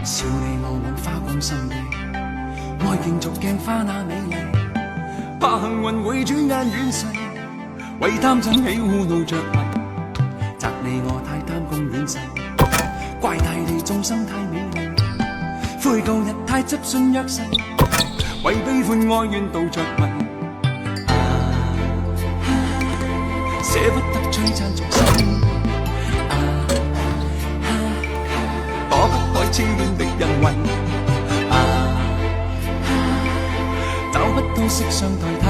笑你我往花光心地，愛競逐鏡花那美麗，怕幸運會轉眼遠逝，為貪嗔喜惡怒着迷，責你我太貪功戀勢，怪大地眾生太美麗，悔舊日太執信約誓，為悲歡哀怨妒着迷，捨不得璀璨俗世。躲不開痴戀的人為，找不到色相代替，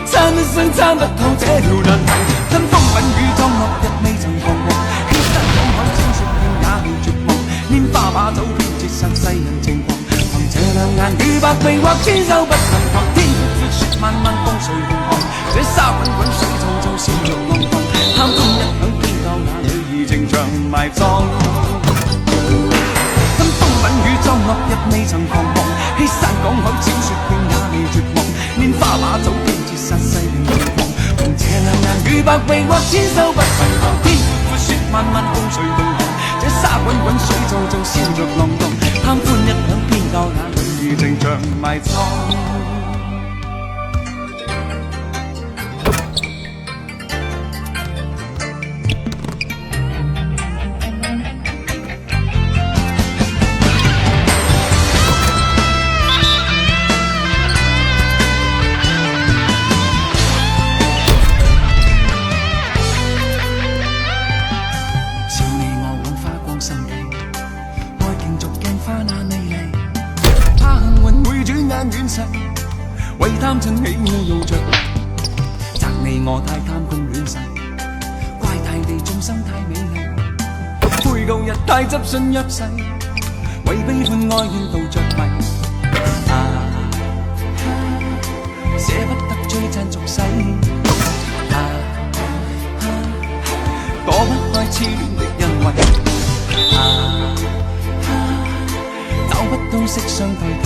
參一生參不透這條難題，吞風品雨裝落日未曾彷徨，欺山趕海千雪遍也未絕望，拈花把酒偏折煞世人情狂，憑這兩眼與百臂或千手不能防，天闊闊雪漫漫風隨浪航，這沙滾滾水皱皱笑着浪蕩，貪歡一晌偏教那女兒情長埋葬，吞風品雨裝落日未曾彷徨，欺山趕海千雪遍也未絕望，拈花把酒偏折煞世人情狂，憑這兩眼與百臂或千手不能防，天闊闊雪漫漫風隨浪航，這沙滾滾水皱皱笑着浪蕩，貪歡一晌偏教那女兒情長埋葬。為貪嗔喜惡怒着，責你我太貪功戀勢，怪大地眾生太美麗，悔舊日太執信約誓，為悲歡哀怨妒着迷，捨不得璀璨俗世，躲不開痴戀的恩惠，找不到色相代替。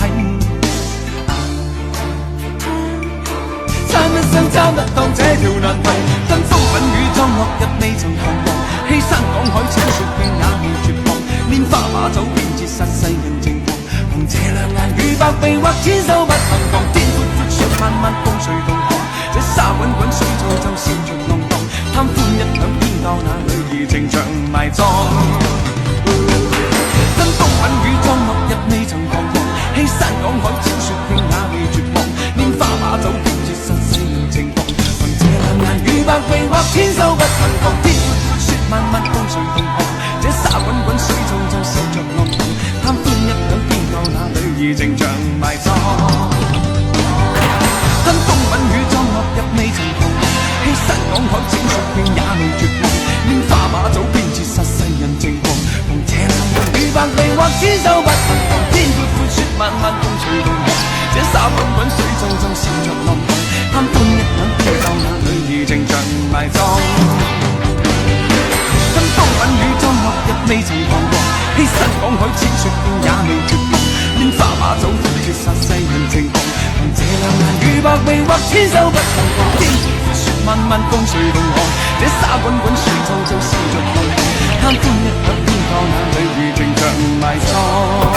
參一生參不透這條難題，吞風品雨裝落日未曾彷徨，欺山趕海千雪遍也未絕望，拈花把酒偏折煞世人情狂，憑這兩眼與百臂或千手不能防，天闊闊雪漫漫風隨浪航，這沙滾滾水皱皱笑着浪蕩，貪歡一晌偏教那女兒情長埋葬，吞風品雨裝落日未曾彷徨，欺山趕海千雪遍也未絕望，拈花把酒偏折煞世人情狂，憑這兩眼與百臂或千手不能防，天闊闊雪漫漫風隨浪航，這沙滾滾水皱皱笑着浪蕩，貪歡一晌偏教那女兒情長埋葬，吞風品雨裝落日未曾彷徨，欺山趕海千雪遍也未絕望，拈花把酒偏折煞世人情狂，憑這兩眼與百臂或千手不能防，天闊闊雪漫漫風隨浪航，這沙滾滾水皱皱笑着浪蕩，貪歡一晌偏教那女兒情長埋葬，吞風品雨裝落日未曾彷徨，欺山趕海千雪遍也未絕望，拈花把酒偏折煞世人情狂，憑這兩眼與百臂或千手不能防，天闊闊雪漫漫風隨浪航，這沙滾滾水皱皱笑着浪蕩，貪歡一晌偏教那女兒情長埋葬。